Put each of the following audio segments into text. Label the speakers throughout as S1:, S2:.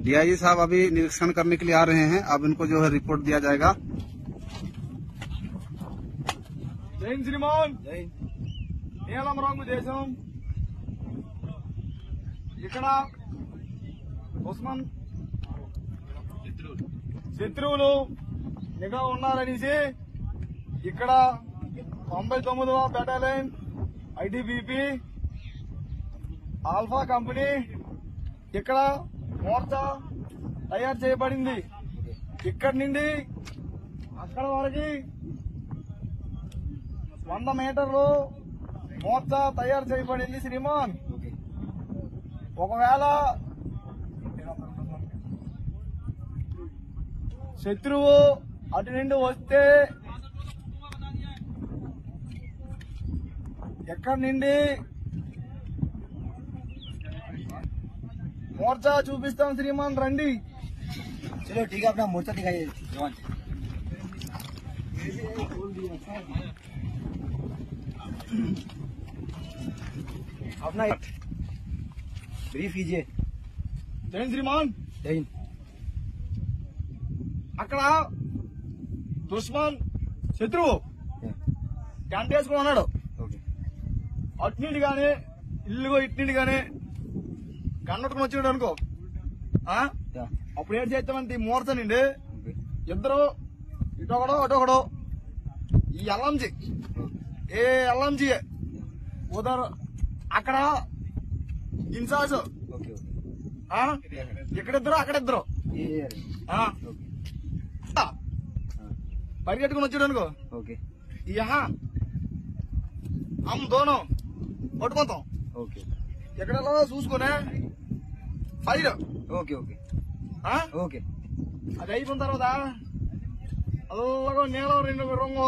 S1: DIG साहब अभी निरीक्षण करने के लिए आ रहे हैं। अब इनको जो है रिपोर्ट दिया जाएगा।
S2: जय श्रीमान నీలం రంగు దేశం ఇక్కడ ఉస్మాన్ శత్రువులు నిఘా ఉన్నారనేసి ఇక్కడ 99వ బెటాలియన్ ఐటీబీపీ ఆల్ఫా కంపెనీ ఇక్కడ మోర్చా తయారు చేయబడింది। ఇక్కడి నుండి అక్కడ వరకు 100 మీటర్లు మోర్చా తయారు చేయబడింది శ్రీమాన్। ఒకవేళ శత్రువు అటు నుండి వస్తే ఎక్కడి నుండి మోర్చా చూపిస్తాం శ్రీమాన్, రండి।
S3: चलो ठीक है, अपना मोर्चा दिखाइए जवान। अपना ब्रीफ कीजिए।
S2: జై శ్రీమాన్।
S3: जय हिंद।
S2: అక్కడ దుష్మన్ శత్రువు టెంట్ వేసుకుని ఉన్నాడు।
S3: ओके
S2: అట్నుండి గానీ ఇల్లుగో ఇట్నుండి గానీ కన్నట్టుకుని వచ్చినాడు అనుకో,
S3: क्या
S2: అప్పుడు ఏం చేస్తామంటే ఈ మూర్త నుండి
S3: ओके
S2: ఇద్దరు ఇటొకడో అటొకడో ఈ ఎల్ఎంజీ ఏ ఎల్ఎంజీ ఉదర్ అక్కడ ఇన్సార్జ్
S3: ओके ओके
S2: ఇక్కడిద్దరు అక్కడిద్దరు
S3: ये ओके
S2: పరిగెట్టుకుని వచ్చాడు అనుకో,
S3: ओके
S2: అమ్మ దోనం పట్టుకుంటాం।
S3: ओके
S2: ఎక్కడెలా చూసుకునే ఫైర్
S3: ओके ओके ओके
S2: అది అయిపోయిన తర్వాత అలాగో నీలం రంగు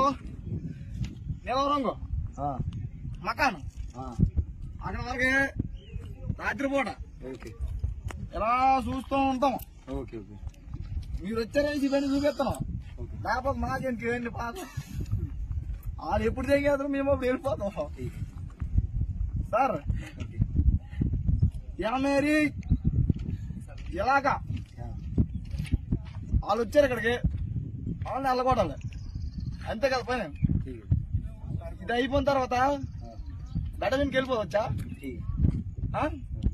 S3: हाँ
S2: మకాన్
S3: हाँ
S2: అక్కడ వరకే రాత్రిపూట
S3: ओके
S2: ఎలా చూస్తూ ఉంటాం।
S3: ओके ओके
S2: మీరు వచ్చారని ఇవన్నీ చూపిస్తున్నాం,
S3: ओके
S2: లేకపోతే మాకేంటి ఏంటి పాత వాళ్ళు ఎప్పుడు తెగేస్తారు, మేము అప్పుడు వెళ్ళిపోతాం।
S3: ठीक है
S2: సార్
S3: ओके
S2: మేరీ ఎలాగా
S3: हाँ
S2: వాళ్ళు వచ్చారు ఇక్కడికి, వాళ్ళని వెళ్ళగొట్టాలి అంతే కదా పైన।
S3: ठीक है
S2: ఇది అయిపోయిన తర్వాత
S3: हाँ
S2: బెటాలియన్కి వెళ్ళిపోవచ్చా?
S3: ठीक
S2: ఆ?
S3: है।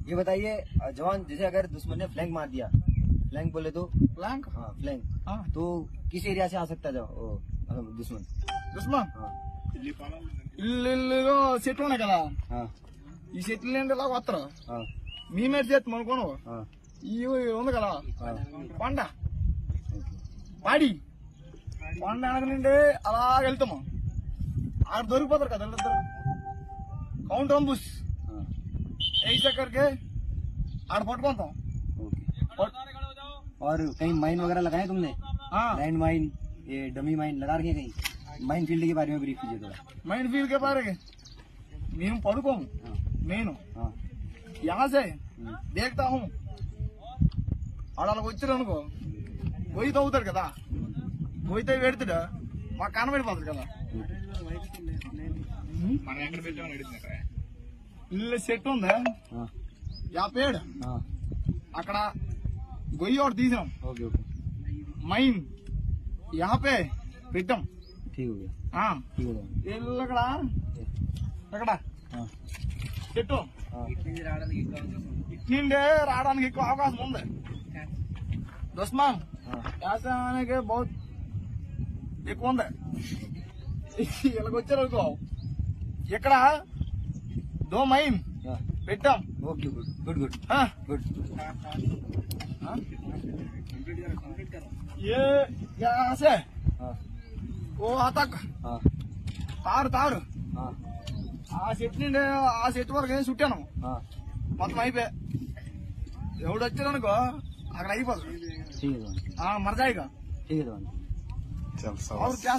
S3: ये बताइए जवान, जैसे अगर दुश्मन ने फ्लैंक मार दिया, फ्लैंक बोले तो
S2: బ్లాంక్
S3: हाँ फ्लैंक,
S2: ఆ.
S3: तो किस एरिया से आ सकता है दुश्मन?
S2: దుష్మన్
S3: हाँ
S2: ఇల్లుగా చెట్లు ఉన్నాయి కదా,
S3: हाँ
S2: ఈ చెట్లు నుండి ఇలా వస్తారు,
S3: हाँ
S2: మేమే చేస్తాం అనుకోను।
S3: हाँ
S2: ఈ ఉంది కదా
S3: हाँ
S2: కొండ
S3: ओके
S2: పాడి కొండ వెనక నుండి అలా వెళ్తాము, ఆడ దొరికిపోతారు కదా వీళ్ళిద్దరు, కౌంటర్ అంబుస్
S3: हाँ
S2: వేసే करके ఆడ పట్టుకుంటాం।
S3: ओके।
S2: పట్-
S3: और कहीं माइन वगैरह लगाए तुमने?
S2: ఆ,
S3: लैंड माइन, ये डमी माइन लगा रखे कहीं? माइन फील्ड के बारे में ब्रीफ कीजिए थोड़ा।
S2: మైండ్ ఫీల్ కే పారే మేము పడుకోము,
S3: हाँ
S2: నేను
S3: हाँ
S2: यहाँ से देखता हूँ అలా వచ్చారు అనుకో, గొయ్యి తవ్వుతాడు కదా, గొయ్యితే పెడతాడు మాకు కనబడిపోతుంది కదా। ఇల్లు చెట్టు ఉంది
S3: हाँ
S2: పేడు,
S3: हाँ
S2: అక్కడ గొయ్యి ఒకటి తీసాం,
S3: ओके ओके
S2: మైన్ యాపే పెట్టాం।
S3: ठीक हो गया
S2: ఆ,
S3: ठीक हो गया
S2: ఇల్లు అక్కడ అక్కడ
S3: हाँ
S2: చెట్టు
S3: हाँ
S2: ఇట్నుండే రావడానికి ఎక్కువ అవకాశం ఉంది। దుష్మన్
S3: हाँ
S2: వ్యవసాయానికి బహుత్ ఎక్కువ ఉంది। ఇలాగొచ్చారు అనుకో, ఇక్కడ దో మైన్
S3: हाँ
S2: పెట్టాం।
S3: ओके गुड गुड गुड
S2: ఆ,
S3: गुड
S2: ఆ? ये यहाँ से
S3: हाँ
S2: वो तक
S3: हाँ
S2: తారు
S3: हाँ
S2: ఆ చెట్టు నుండి ఆ చెట్టు వరకు ఏం చుట్టాను,
S3: हाँ
S2: మొత్తం అయిపోయా। ఎవడు వచ్చాడు అనుకో అక్కడ అయిపోతుంది,
S3: ठीक है जवान,
S2: మరజాయిగా।
S3: ठीक है जवान।
S1: चल
S2: और क्या